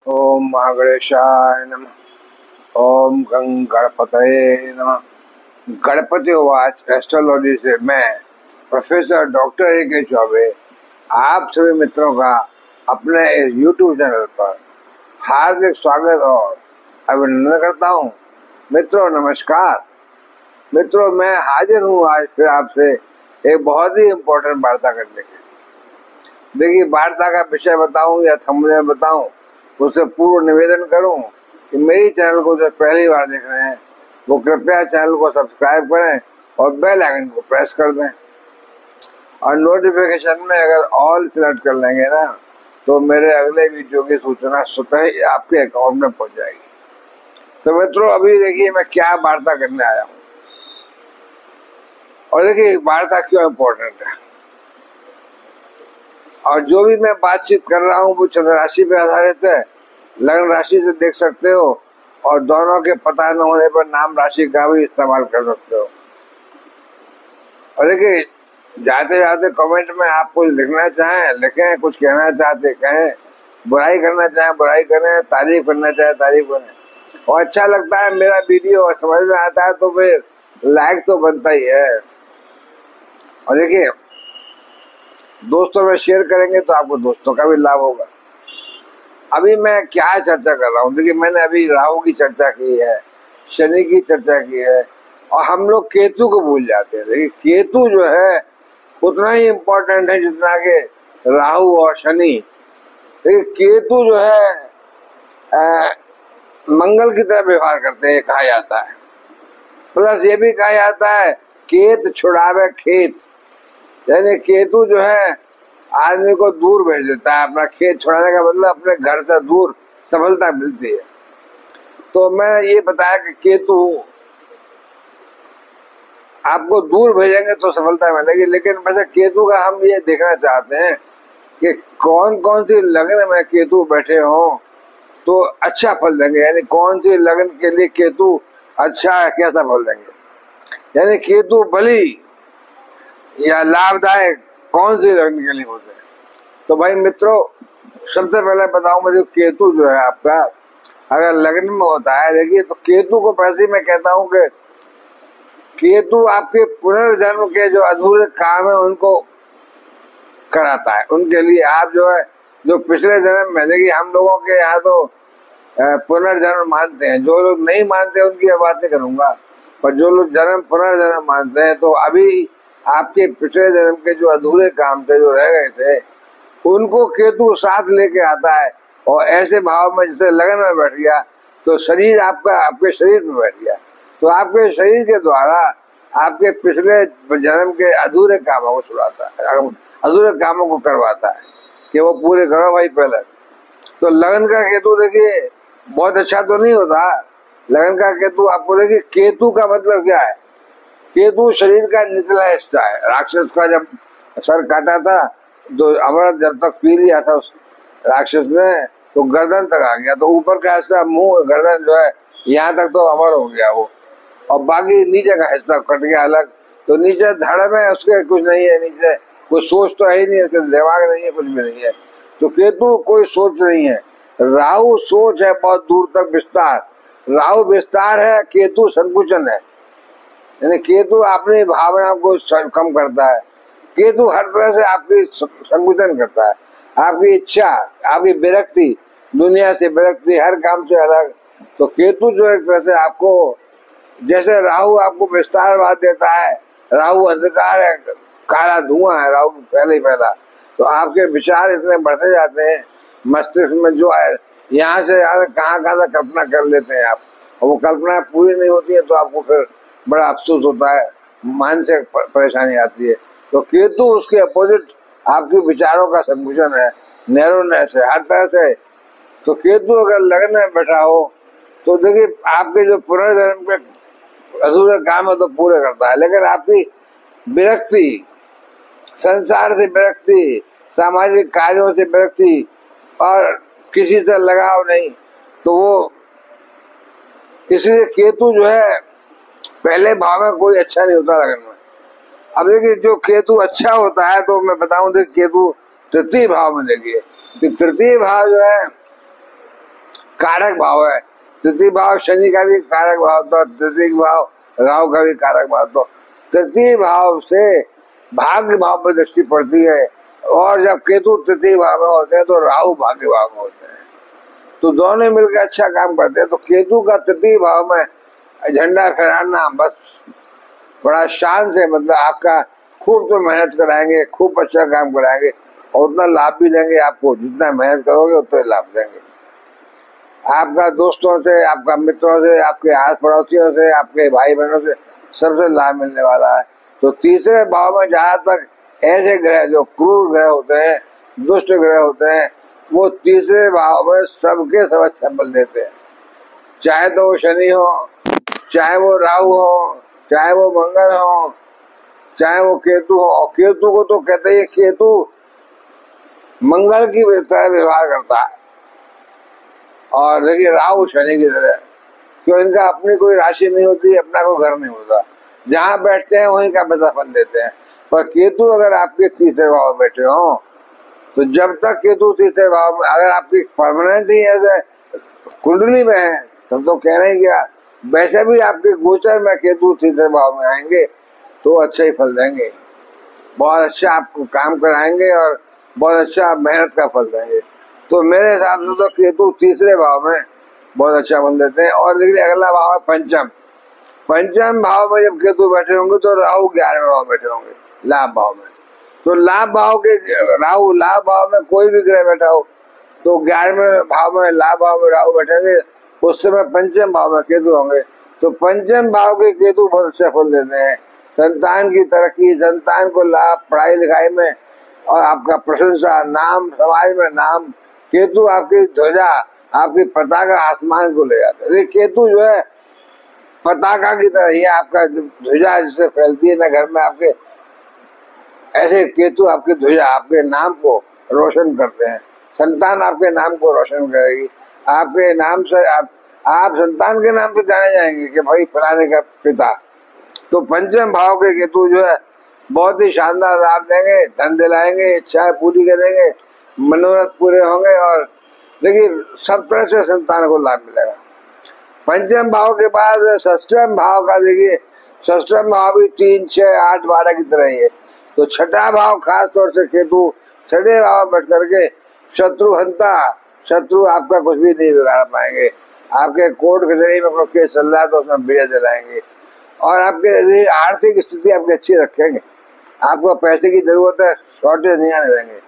ओम महागणेशाय नमः। ओम गं गणपतये नमः। गणपति वाच एस्ट्रोलॉजी से मैं प्रोफेसर डॉक्टर ए के चौबे आप सभी मित्रों का अपने इस यूट्यूब चैनल पर हार्दिक स्वागत और अभिनंदन करता हूँ। मित्रों नमस्कार। मित्रों मैं हाजिर हूँ आज फिर आपसे एक बहुत ही इम्पोर्टेंट वार्ता करने के लिए। देखिए, वार्ता का विषय बताऊं या थंबनेल बताऊं उससे पूर्व निवेदन करूं कि मेरी चैनल को जो पहली बार देख रहे हैं वो कृपया चैनल को सब्सक्राइब करें और बेल आइकन को प्रेस कर दें और नोटिफिकेशन में अगर ऑल सिलेक्ट कर लेंगे ना तो मेरे अगले वीडियो की सूचना स्वतः ही आपके अकाउंट में पहुंच जाएगी। तो मित्रों अभी देखिए मैं क्या वार्ता करने आया हूँ और देखिए वार्ता क्यों इम्पोर्टेंट है और जो भी मैं बातचीत कर रहा हूँ वो चंद्र राशि पे आधारित है। लग्न राशि से देख सकते हो और दोनों के पता न होने पर नाम राशि का भी इस्तेमाल कर सकते हो। और देखिए जाते जाते कमेंट में आप कुछ लिखना चाहें लिखें, कुछ कहना चाहते कहें, बुराई करना चाहें बुराई करें, तारीफ करना चाहे तारीफ करें। और अच्छा लगता है मेरा वीडियो और समझ में आता है तो फिर लाइक तो बनता ही है। और देखिए दोस्तों में शेयर करेंगे तो आपको दोस्तों का भी लाभ होगा। अभी मैं क्या चर्चा कर रहा हूँ, देखिए मैंने अभी राहु की चर्चा की है, शनि की चर्चा की है और हम लोग केतु को भूल जाते हैं। देखिए केतु जो है उतना ही इम्पोर्टेंट है जितना कि राहु और शनि। देखिए केतु जो है मंगल की तरह व्यवहार करते हैं कहा जाता है। प्लस ये भी कहा जाता है केत छुड़ावे खेत, यानी केतु जो है आदमी को दूर भेज देता है। अपना खेत छुड़ाने का मतलब अपने घर से दूर सफलता मिलती है। तो मैं ये बताया कि केतु आपको दूर भेजेंगे तो सफलता मिलेगी, लेकिन वैसे केतु का हम ये देखना चाहते हैं कि कौन कौन सी लग्न में केतु बैठे हों तो अच्छा फल देंगे, यानी कौन सी लग्न के लिए केतु अच्छा है, कैसा फल देंगे, यानी केतु बली या लाभदायक कौन सी लग्न के लिए होते हैं। तो भाई मित्रों सबसे पहले बताऊं मुझे केतु जो है आपका अगर लग्न में होता है, देखिए तो केतु को पैसे मैं कहता हूं कि केतु आपके पुनर्जन्म के जो अधूरे काम है उनको कराता है। उनके लिए आप जो है जो पिछले जन्म में, देखिए हम लोगों के यहाँ तो पुनर्जन्म मानते हैं, जो लोग नहीं मानते उनकी बात नहीं करूंगा, पर जो लोग जन्म पुनर्जन्म मानते हैं तो अभी आपके पिछले जन्म के जो अधूरे काम थे जो रह गए थे उनको केतु साथ लेके आता है और ऐसे भाव में जैसे लगन में बैठ गया तो शरीर आपका आपके शरीर में बैठ गया तो आपके शरीर के द्वारा आपके पिछले जन्म के अधूरे कामों को छुड़ाता है, अधूरे कामों को करवाता है कि वो पूरे करो भाई पहले। तो लगन का केतु देखिए बहुत अच्छा तो नहीं होता। लगन का केतु आपको देखिए केतु का मतलब क्या है, केतु शरीर का निचला हिस्सा है। राक्षस का जब सर काटा था तो अमृत जब तक पी लिया था उस राक्षस ने तो गर्दन तक आ गया, तो ऊपर का हिस्सा मुंह गर्दन जो है यहाँ तक तो अमर हो गया वो, और बाकी नीचे का हिस्सा कट गया अलग। तो नीचे धड़ में उसके कुछ नहीं है, नीचे कोई सोच तो है ही नहीं, उसके दिमाग नहीं है, कुछ भी नहीं है। तो केतु कोई सोच नहीं है। राहु सोच है बहुत दूर तक विस्तार, राहु विस्तार है, केतु संकुचन है, यानी केतु अपनी भावना को कम करता है। केतु हर तरह से आपकी संकुचन करता है, आपकी इच्छा, आपकी विरक्ति, दुनिया से विरक्ति, हर काम से अलग। तो केतु जो एक तरह से आपको, जैसे राहु आपको विस्तारवाद देता है, राहु अंधकार है, काला धुआं है राहु पहले ही पहला, तो आपके विचार इतने बढ़ते जाते हैं मस्तिष्क में जो है यहाँ से कहाँ कहाँ कल्पना कर लेते हैं आप, और वो कल्पना पूरी नहीं होती है तो आपको फिर बड़ा अफसोस होता है, मानसिक परेशानी आती है। तो केतु उसके अपोजिट आपके विचारों का संकुचन है, नैरोनेस है हर तरह से। तो केतु अगर लगन में बैठा हो तो देखिए आपके जो पुनर्जन्म के अधूरे काम है तो पूरे करता है, लेकिन आपकी विरक्ति, संसार से विरक्ति, सामाजिक कार्यों से विरक्ति और किसी से लगाव नहीं, तो वो इसलिए केतु जो है पहले भाव में कोई अच्छा नहीं होता लगन में। अब देखिए जो केतु अच्छा होता है तो मैं बताऊं देखिए केतु तृतीय भाव में, देखिए तृतीय भाव जो है कारक भाव है। तृतीय भाव शनि का भी कारक भाव तो, तृतीय भाव राहु का भी कारक भाव तो, तृतीय भाव से भाग्य भाव पर दृष्टि पड़ती है। और जब केतु तृतीय भाव में होते हैं तो राहु भाग्य भाव में होते हैं, तो दोनों मिलकर अच्छा काम करते हैं। तो केतु का तृतीय भाव में झंडा फहराना बस बड़ा शान से, मतलब आपका खूब तो मेहनत कराएंगे, खूब अच्छा काम कराएंगे और उतना लाभ भी देंगे आपको। जितना मेहनत करोगे उतना लाभ देंगे। आपका दोस्तों से, आपका मित्रों से, आपके आस पड़ोसियों से, आपके भाई बहनों से सबसे लाभ मिलने वाला है। तो तीसरे भाव में जहां तक ऐसे ग्रह जो क्रूर ग्रह होते हैं, दुष्ट ग्रह होते हैं, वो तीसरे भाव में सबके सब अच्छा बल देते हैं। चाहे तो वो शनि हो, चाहे वो राहु हो, चाहे वो मंगल हो, चाहे वो केतु हो। और केतु को तो कहते हैं केतु मंगल की तरह व्यवहार करता है, और देखिए राहु शनि की तरह, क्यों इनका अपनी कोई राशि नहीं होती, अपना कोई घर नहीं होता, जहाँ बैठते हैं वहीं का फल देते हैं। पर केतु अगर आपके तीसरे भाव में बैठे हो, तो जब तक केतु तीसरे भाव में, अगर आपकी परमानेंट ही ऐसे कुंडली में है तब तो कहना ही क्या, वैसे भी आपके गोचर में केतु तीसरे भाव में आएंगे तो अच्छा ही फल देंगे, बहुत अच्छा आपको काम कराएंगे और बहुत अच्छा मेहनत का फल देंगे। तो मेरे हिसाब से तो केतु तीसरे भाव में बहुत अच्छा फल देते हैं। और देखिए अगला भाव है पंचम। पंचम भाव में जब केतु बैठे होंगे तो राहु 11वें भाव बैठे होंगे, लाभ भाव में। तो लाभ भाव के राहु, लाभ भाव में कोई भी ग्रह बैठा हो तो 11वें भाव में, लाभ भाव में राहु बैठेंगे, उस समय पंचम भाव में केतु होंगे। तो पंचम भाव के केतु बहुत अच्छा फल देते हैं। संतान की तरक्की, संतान को लाभ, पढ़ाई लिखाई में और आपका प्रशंसा, नाम, समाज में नाम। केतु आपकी ध्वजा, आपकी पताका आसमान को ले जाता है। केतु जो है पताका की तरह ही आपका ध्वजा जिससे फैलती है ना घर में आपके, ऐसे केतु आपकी ध्वजा, आपके नाम को रोशन करते हैं। संतान आपके नाम को रोशन करेगी, आपके नाम से आप संतान के नाम से जाने जाएंगे कि भाई फलाने का पिता। तो पंचम भाव के केतु जो है बहुत ही शानदार लाभ देंगे, धन दिलाएंगे, इच्छाएं पूरी करेंगे, मनोरथ पूरे होंगे और देखिए सब तरह से संतान को लाभ मिलेगा। पंचम भाव के बाद षष्ठम भाव का देखिए, षष्ठम भाव भी 3, 6, 8, 12 की तरह ही है। तो छठा भाव खास तौर से केतु छठे भाव बैठ करके शत्रु हंता, शत्रु आपका कुछ भी नहीं बिगाड़ पाएंगे। आपके कोर्ट कचहरी में कोई केस चल रहा है तो उसमें विजय दिलाएंगे और आपके आर्थिक स्थिति आपकी अच्छी रखेंगे। आपको पैसे की जरूरत है, शॉर्टेज नहीं आने देंगे।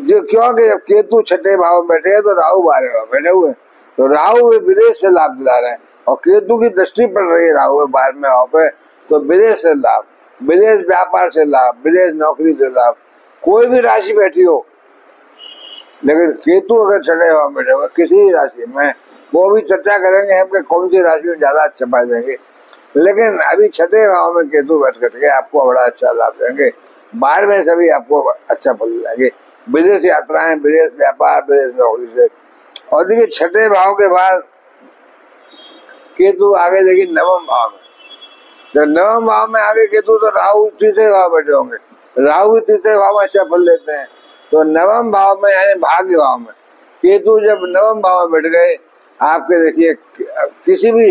जो क्योंकि जब केतु छठे भाव में बैठे हैं तो राहु 12वें भाव बैठे हुए, तो राहु विदेश से लाभ दिला रहे हैं और केतु की दृष्टि पड़ रही है राहु 12वें भाव पे, तो विदेश से लाभ, विदेश व्यापार से लाभ, विदेश नौकरी से लाभ। कोई भी राशि बैठी हो, लेकिन केतु अगर छठे भाव में बैठे हुए किसी राशि में, वो भी चर्चा करेंगे हम कि कौन सी राशि में ज्यादा अच्छा पाए देंगे, लेकिन अभी छठे भाव में केतु बैठ करके आपको बड़ा अच्छा लाभ देंगे। 12वें से भी आपको अच्छा फल मिलेंगे, विदेश यात्राएं, विदेश व्यापार, विदेश नौकरी से। और देखिए छठे भाव के बाद केतु आगे देखिए नवम भाव में, जब नवम भाव में आगे केतु तो राहु तीसरे भाव बैठे होंगे, राहु तीसरे भाव में अच्छा फल देते हैं। तो नवम भाव में यानी भाग्य भाव में केतु जब नवम भाव में बैठ गए, आपके देखिए किसी भी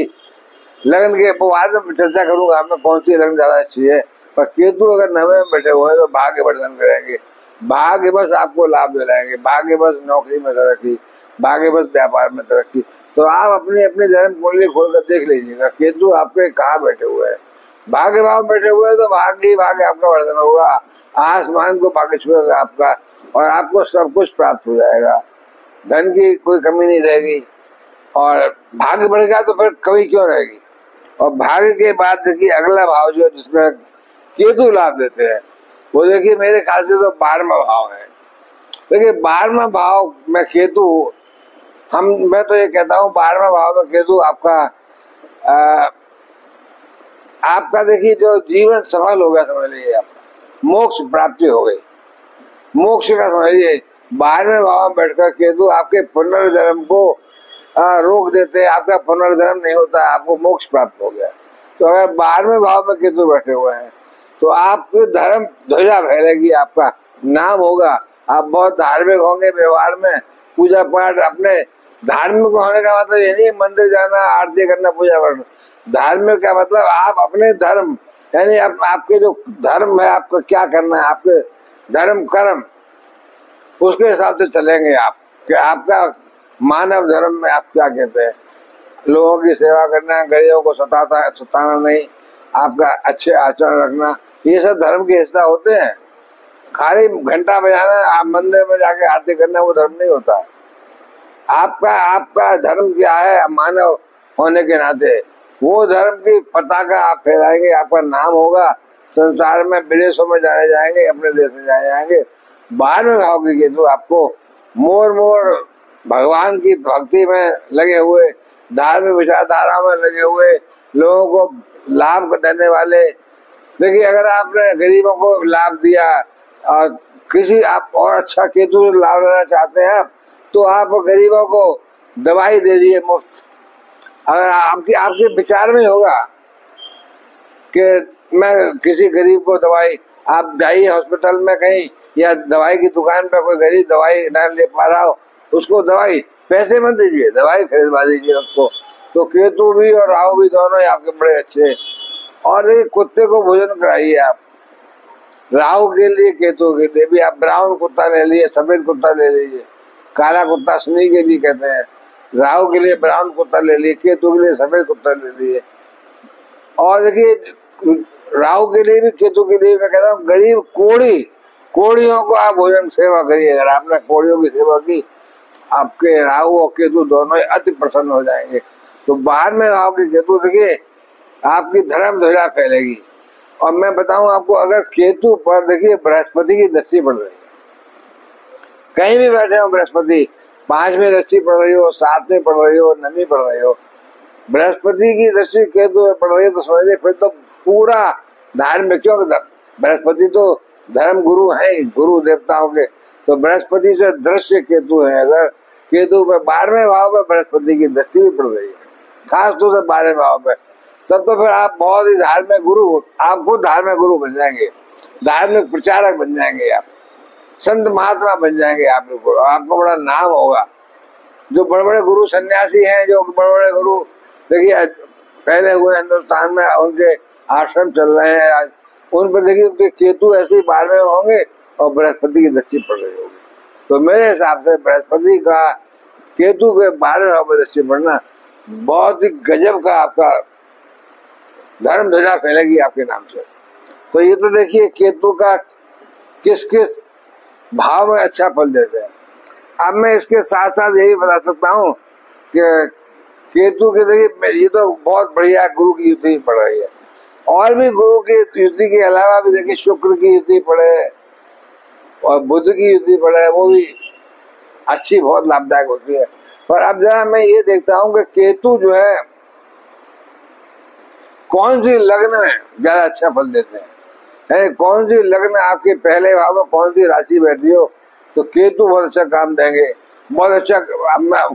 लगन के, बाद में चर्चा करूंगा मैं कौन सी लगन ज्यादा अच्छी है, पर केतु अगर नवे में बैठे हुए हैं तो भाग्य वर्धन करेंगे, भाग्य बस आपको लाभ दिलाएंगे, भाग्य बस नौकरी में तरक्की, भाग्य बस व्यापार में तरक्की। तो आप अपनी अपनी जन्म कुंडली खोलकर देख लीजिएगा केतु आपके कहाँ बैठे हुए हैं। भाग्य भाव बैठे हुए हैं तो भाग्य ही भाग्य आपका वर्धन होगा, आसमान को भाग्य छुएगा आपका और आपको सब कुछ प्राप्त हो जाएगा, धन की कोई कमी नहीं रहेगी। और भाग्य बढ़ेगा तो फिर कमी क्यों रहेगी। और भाग्य के बाद देखिए अगला भाव जो जिसमें केतु लाभ देते हैं वो देखिए मेरे ख्याल से तो 12वां भाव है। देखिए 12वां भाव में केतु, मैं तो ये कहता हूँ 12वां भाव में केतु आपका देखिए जो जीवन सफल हो गया समझ लीजिए, आपका मोक्ष प्राप्ति हो गई, मोक्ष का समझ लीजिए। 12वें भाव में बैठकर केतु आपके पुनर्जन्म को रोक देते हैं, आपका पुनर्जन्म नहीं होता, आपको मोक्ष प्राप्त हो गया। तो अगर 12वें भाव में केतु बैठे हुए हैं तो आपके धर्म ध्वजा फैलेगी, आपका नाम होगा, आप बहुत धार्मिक होंगे, व्यवहार में पूजा पाठ अपने धार्मिक होने का मतलब ये नहीं मंदिर जाना, आरती करना, पूजा करना। धार्मिक का मतलब आप अपने धर्म, यानी आपके जो धर्म है, आपको क्या करना है, आपके धर्म कर्म, उसके हिसाब से चलेंगे आप कि आपका मानव धर्म में आप क्या कहते हैं। लोगों की सेवा करना, गरीबों को सताना नहीं, आपका अच्छे आचरण रखना, ये सब धर्म के हिस्सा होते हैं। खाली घंटा बजाना, आप मंदिर में जाके आरती करना, वो धर्म नहीं होता। आपका आपका धर्म क्या है, मानव होने के नाते वो धर्म की पताका आप फहराएंगे, आपका नाम होगा संसार में, विदेशों में जाने जाएंगे, अपने देश में जाने जाएंगे। बाहर में खाओगे कि तो आपको मोर भगवान की भक्ति में लगे हुए, धार्मिक विचारधारा में लगे हुए, लोगों को लाभ देने वाले। देखिए, अगर आपने गरीबों को लाभ दिया और किसी आप और अच्छा केतु लाभ लेना चाहते हैं तो आप गरीबों को दवाई दे दीजिए मुफ्त। अगर आपके विचार में होगा कि मैं किसी गरीब को दवाई, आप जाइए हॉस्पिटल में कहीं या दवाई की दुकान पर, कोई गरीब दवाई ना ले पा रहा हो, उसको दवाई पैसे मत दीजिए, दवाई खरीदवा दीजिए उसको। तो केतु भी और राहु भी दोनों ही आपके बड़े अच्छे। और देखिए, कुत्ते को भोजन कराइए आप, राहु के लिए, केतु के लिए भी। आप ब्राउन कुत्ता ले लीजिए, सफेद कुत्ता ले लीजिए, काला कुत्ता शनि के लिए कहते हैं, राहु के लिए ब्राउन कुत्ता ले लीजिए, केतु के लिए सफेद कुत्ता ले लीजिए। और देखिए, राहु के लिए भी केतु के लिए मैं कहता हूँ, गरीब कोड़ियों को आप भोजन सेवा करिए। अगर आपने कोड़ियों की सेवा की, आपके राहु और केतु दोनों ही अति प्रसन्न हो जाएंगे। तो बाहर में राहु के केतु, देखिए आपकी धर्म ध्वजा फैलेगी। और मैं बताऊं आपको, अगर केतु पर देखिए बृहस्पति की दृष्टि पड़ रही है, कहीं भी बैठे हो बृहस्पति, 5वीं दृष्टि पड़ रही हो, 7वीं पड़ रही हो, 9वीं पड़ रही हो, बृहस्पति की दृष्टि केतु में पड़ रही है, तो समझिए फिर तो पूरा धार्मिक, क्यों बृहस्पति तो धर्म गुरु है, गुरु देवताओं के, तो बृहस्पति से दृश्य केतु है। अगर केतु पे 12वें भाव पे बृहस्पति की दृष्टि भी पड़ रही है, खास तौर से 12वें भाव पे, तब तो फिर आप बहुत ही धार्मिक गुरु, आप खुद धार्मिक गुरु बन जाएंगे, धार्मिक प्रचारक बन जाएंगे, आप संत महात्मा बन जाएंगे। आपको बड़ा नाम होगा। जो बड़े बड़े गुरु सन्यासी हैं, जो बड़े बड़े गुरु देखिए पहले हुए हिंदुस्तान में, उनके आश्रम चल रहे हैं आज, उन पर देखिए उनके केतु ऐसे ही 12वें होंगे और बृहस्पति की दृष्टि पड़ रही होगी। तो मेरे हिसाब से बृहस्पति का केतु के 12वें भाव में दृष्टि पड़ना बहुत ही गजब का आपका धर्म ध्वजा फैलेगी आपके नाम से। तो ये तो देखिए केतु का किस किस भाव में अच्छा फल देते हैं। अब मैं इसके साथ साथ यही बता सकता हूँ कि केतु के देखिए, ये तो बहुत बढ़िया गुरु की युति पड़ रही है, और भी गुरु की युति के अलावा भी देखिए शुक्र की युति पड़े और बुध की युति पड़े, वो भी अच्छी बहुत लाभदायक होती है। पर अब जरा मैं ये देखता हूँ कि केतु जो है कौन सी लग्न में ज्यादा अच्छा फल देते हैं, कौन सी लग्न आपके पहले भाव में कौन सी राशि बैठी हो तो केतु बहुत अच्छा काम देंगे, बहुत अच्छा।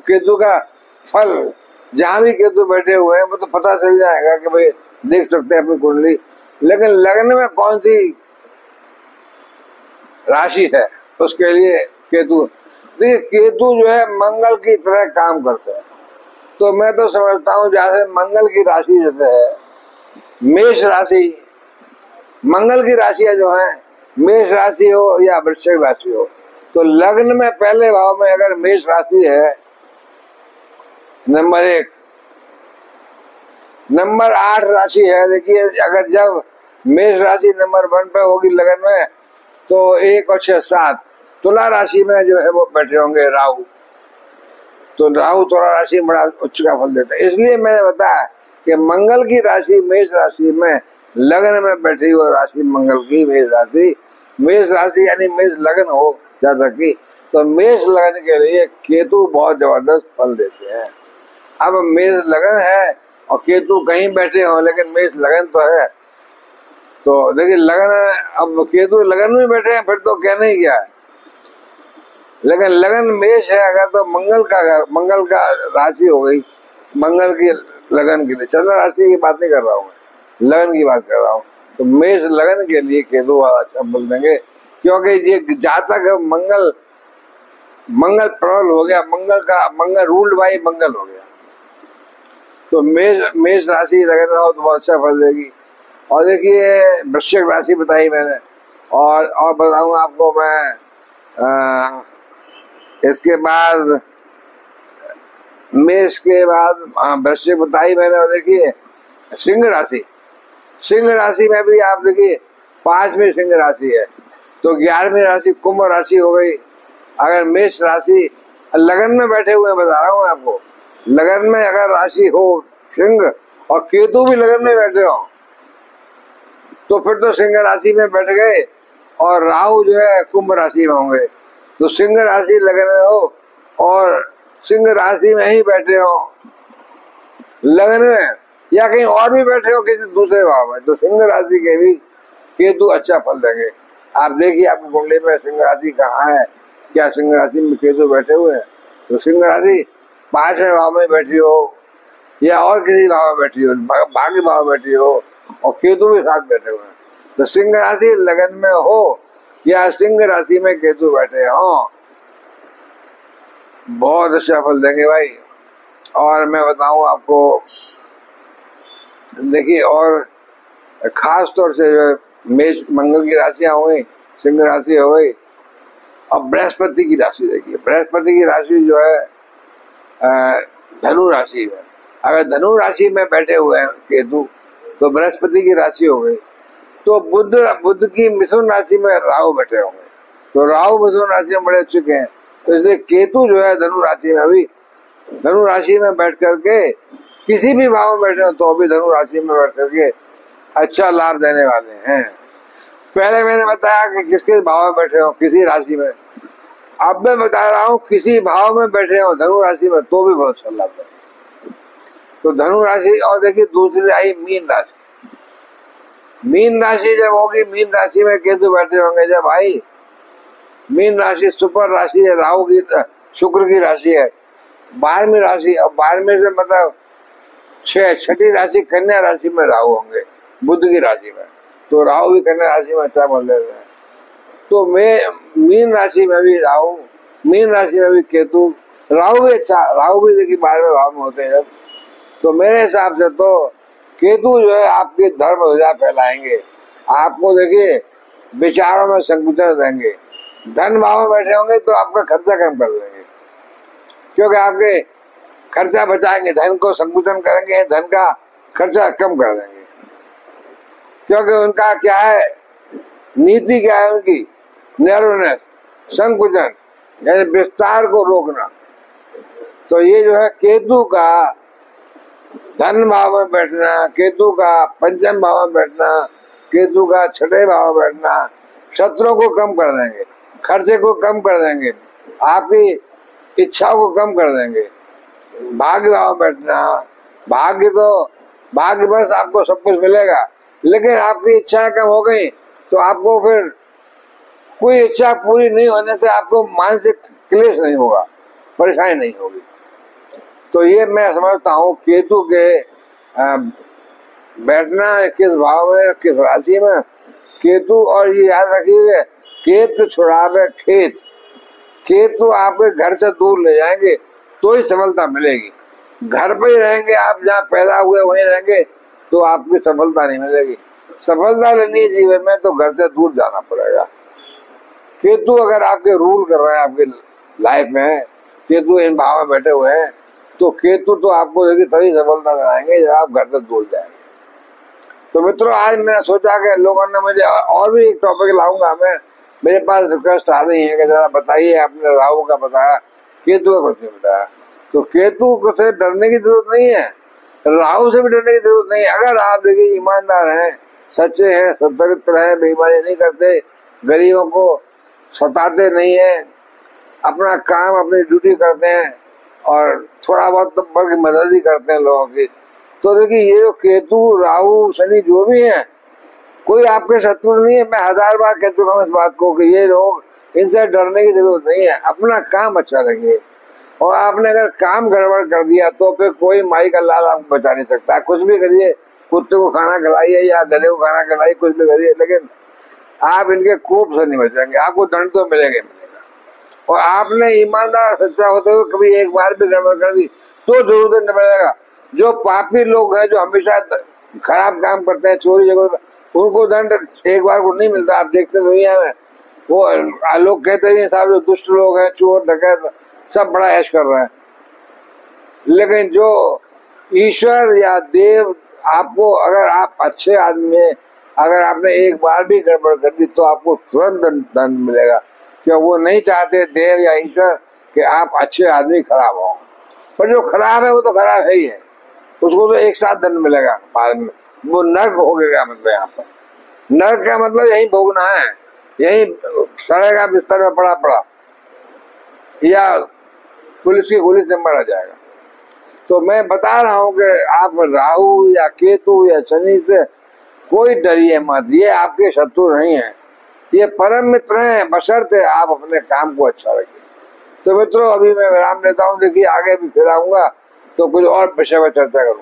केतु का फल जहां भी केतु बैठे हुए हैं वो तो पता चल जाएगा कि भाई देख सकते हैं अपनी कुंडली, लेकिन लग्न में कौन सी राशि है उसके लिए केतु, देखिए केतु जो है मंगल की तरह काम करते हैं। तो मैं तो समझता हूँ जैसे मंगल की राशि जैसे है मेष राशि, मंगल की राशियां जो है मेष राशि हो या वृश्चिक राशि हो, तो लग्न में पहले भाव में अगर मेष राशि है नंबर 1, नंबर 8 राशि है। देखिए अगर जब मेष राशि नंबर 1 पे होगी लगन में, तो 1 और 6 7 तुला राशि में जो है वो बैठे होंगे राहु, तो राहु तुला राशि बड़ा उच्च का फल देता है। इसलिए मैंने बताया कि मंगल की राशि मेष राशि में लगन में बैठी हुई राशि मंगल की मेष राशि यानी मेष लगन हो ज्यादा की, तो मेष लगन के लिए केतु बहुत जबरदस्त फल देते हैं। अब मेष लगन है और केतु कहीं बैठे हो लेकिन मेष लगन तो है, तो देखिए लगन, अब केतु लगन में बैठे हैं फिर तो कहना ही क्या है, लेकिन लगन मेष है अगर तो मंगल का राशि हो गई, मंगल की लगन के लिए, चंद्र राशि की बात नहीं कर रहा हूँ, लगन की बात कर रहा हूँ। तो मेष लगन के लिए केतु अच्छा फल देंगे, क्योंकि ये जातक मंगल मंगल प्रबल हो गया, मंगल रूल्ड बाई मंगल हो गया। तो मेष राशि लगन हो तो बहुत अच्छा फल देगी। और देखिए वृश्चिक राशि बताई मैंने, और बताऊं आपको मैं इसके बाद मेष के बाद वृश्चिक बताई मैंने। और देखिए सिंह राशि में भी आप देखिए 5वीं सिंह राशि है, तो 11वीं राशि कुंभ राशि हो गई। अगर मेष राशि लगन में बैठे हुए बता रहा हूँ आपको, लगन में अगर राशि हो सिंह और केतु भी लगन में बैठे हो तो फिर तो सिंह राशि में बैठ गए और राहु जो है कुंभ राशि में होंगे। तो सिंह राशि लगन में हो और सिंह राशि में ही बैठे हो लगन में, या कहीं और भी बैठे हो किसी दूसरे भाव में, तो सिंह राशि के भी केतु अच्छा फल देंगे। आप देखिए आपकी कुंडली में सिंह राशि कहाँ है, क्या सिंह राशि में केतु बैठे हुए हैं? तो सिंह राशि 5वें भाव में बैठी हो या और किसी भाव में बैठी हो, भाग्य भाव में बैठी हो और केतु भी साथ बैठे हुए हैं, तो सिंह राशि लगन में हो या सिंह राशि में केतु बैठे हो, बहुत अच्छा फल देंगे भाई। और मैं बताऊं आपको, देखिए और खास तौर से जो मेष मंगल की राशियां हो गई, सिंह राशि हो गई, और बृहस्पति की राशि देखिए, बृहस्पति की राशि जो है धनु राशि है। अगर धनु राशि में बैठे हुए हैं केतु तो बृहस्पति की राशि हो गई। तो बुध की मिथुन राशि में राहु बैठे होंगे, तो राहु मिथुन राशि में बड़े चुके हैं। तो इसलिए केतु जो है धनु राशि में, अभी धनु राशि में बैठ करके किसी भी भाव में बैठे हो तो अभी धनु राशि में बैठ करके अच्छा लाभ देने वाले हैं। पहले मैंने बताया कि किसके भाव में बैठे हो, किसी राशि में। अब मैं बता रहा हूँ किसी भाव में बैठे हो धनु राशि में तो भी बहुत अच्छा लाभ देंगे। तो धनु राशि, और देखिए दूसरी आई मीन राशि। मीन राशि जब होगी, मीन राशि में केतु बैठे होंगे जब भाई, मीन राशि सुपर राशि है, राहु की शुक्र की राशि है, 12वीं राशि। और 12वीं से मतलब छठी राशि कन्या राशि में राहु होंगे बुध की राशि में, तो राहु भी कन्या राशि में अच्छा फल देते हैं। तो मीन राशि में भी राहु, मीन राशि में भी केतु, राहु भी अच्छा, राहु भी देखिए 12वें भाव में होते हैं जब, तो मेरे हिसाब से तो केतु जो है आपके धर्म ध्वजा फैलाएंगे, आपको देखिए विचारों में संकुचन देंगे। धन भाव में बैठे होंगे तो आपका खर्चा कम कर देंगे, क्योंकि आपके खर्चा बचाएंगे, धन को संकुचन करेंगे, धन का खर्चा कम कर देंगे। क्योंकि उनका क्या है, नीति क्या है उनकी, नैरोनेस, संकुचन, यानी विस्तार को रोकना। तो ये जो है केतु का धन भाव में बैठना, केतु का पंचम भाव में बैठना, केतु का छठे भाव में बैठना शत्रुओं को कम कर देंगे, खर्चे को कम कर देंगे, आपकी इच्छाओं को कम कर देंगे। भाग्य भाव बैठना, भाग्य बस आपको सब कुछ मिलेगा, लेकिन आपकी इच्छाएं कम हो गई तो आपको फिर कोई इच्छा पूरी नहीं होने से आपको मानसिक क्लेश नहीं होगा, परेशानी नहीं होगी। तो ये मैं समझता हूँ केतु के बैठना किस भाव में, किस राशि में केतु। और ये याद रखिए, केतु छुड़ावे खेत, केतु आपके घर से दूर ले जाएंगे तो ही सफलता मिलेगी। घर पे ही रहेंगे आप, जहाँ पैदा हुए वहीं रहेंगे तो आपकी सफलता नहीं मिलेगी। सफलता लेनी है जीवन में तो घर से दूर जाना पड़ेगा। केतु अगर आपके रूल कर रहे हैं आपकी लाइफ में, केतु इन भाव में बैठे हुए हैं, तो केतु तो आपको देखिए तभी सफलता दिलाएंगे जब आप घर से दूर जाएंगे। तो मित्रों, आज मैंने सोचा कि लोगों ने मुझे और भी एक टॉपिक लाऊंगा मैं, मेरे पास रिक्वेस्ट आ रही है कि जरा बताइए, आपने राहु का बताया, केतु का कुछ नहीं बताया। तो केतु से डरने की जरूरत नहीं है, राहु से भी डरने की जरूरत नहीं है। अगर आप देखिए ईमानदार हैं, सच्चे हैं, सत्यनिष्ठ हैं, बेईमानी नहीं करते, गरीबों को सताते नहीं है, अपना काम अपनी ड्यूटी करते हैं और थोड़ा बहुत तो बल्कि मदद ही करते हैं लोगों की, तो देखिए ये जो केतु राहु शनि जो भी है, कोई आपके शत्रु नहीं है। मैं 1000 बार कह चुका हूँ इस बात को कि ये लोग, इनसे डरने की जरूरत नहीं है। अपना काम अच्छा रखिए, और आपने अगर काम गड़बड़ कर दिया तो फिर कोई माई का लाल आपको बचा नहीं सकता। कुछ भी करिए, कुत्ते को खाना खिलाइए या गधे को खाना खिलाइए, कुछ भी करिए, लेकिन आप इनके कोप से नहीं बचेंगे, आपको दंड तो मिलेगा। और आपने ईमानदार सच्चा होते हुए कभी एक बार भी गड़बड़ कर दी तो जरूर दंड मिलेगा। जो पापी लोग हैं, जो हमेशा खराब काम करते हैं, चोरी जगह, उनको दंड एक बार को नहीं मिलता। आप देखते दुनिया में वो लोग कहते हैं साहब जो दुष्ट लोग हैं, चोर डकैत, सब बड़ा ऐश कर रहे हैं, लेकिन जो ईश्वर या देव आपको, अगर आप अच्छे आदमी हैं, अगर आपने एक बार भी गड़बड़ कर दी तो आपको तुरंत दंड मिलेगा, क्या वो नहीं चाहते देव या ईश्वर कि आप अच्छे आदमी खराब हो। पर जो खराब है वो तो खराब है ही है, उसको तो एक साथ दंड मिलेगा बाद में, वो नर्क भोगेगा। मतलब यहाँ पर नर्क का मतलब यही भोगना है, यही सड़ेगा बिस्तर में पड़ा पड़ा, या पुलिस की गोली से मारा जाएगा। तो मैं बता रहा हूँ कि आप राहु या केतु या शनि से कोई डरिए मत, ये आपके शत्रु नहीं है, ये परम मित्र हैं, बशर्ते आप अपने काम को अच्छा रखिए। तो मित्रों, अभी मैं विराम लेता हूँ, देखिए आगे भी फिर आऊंगा तो कुछ और विषय पर चर्चा करूँ।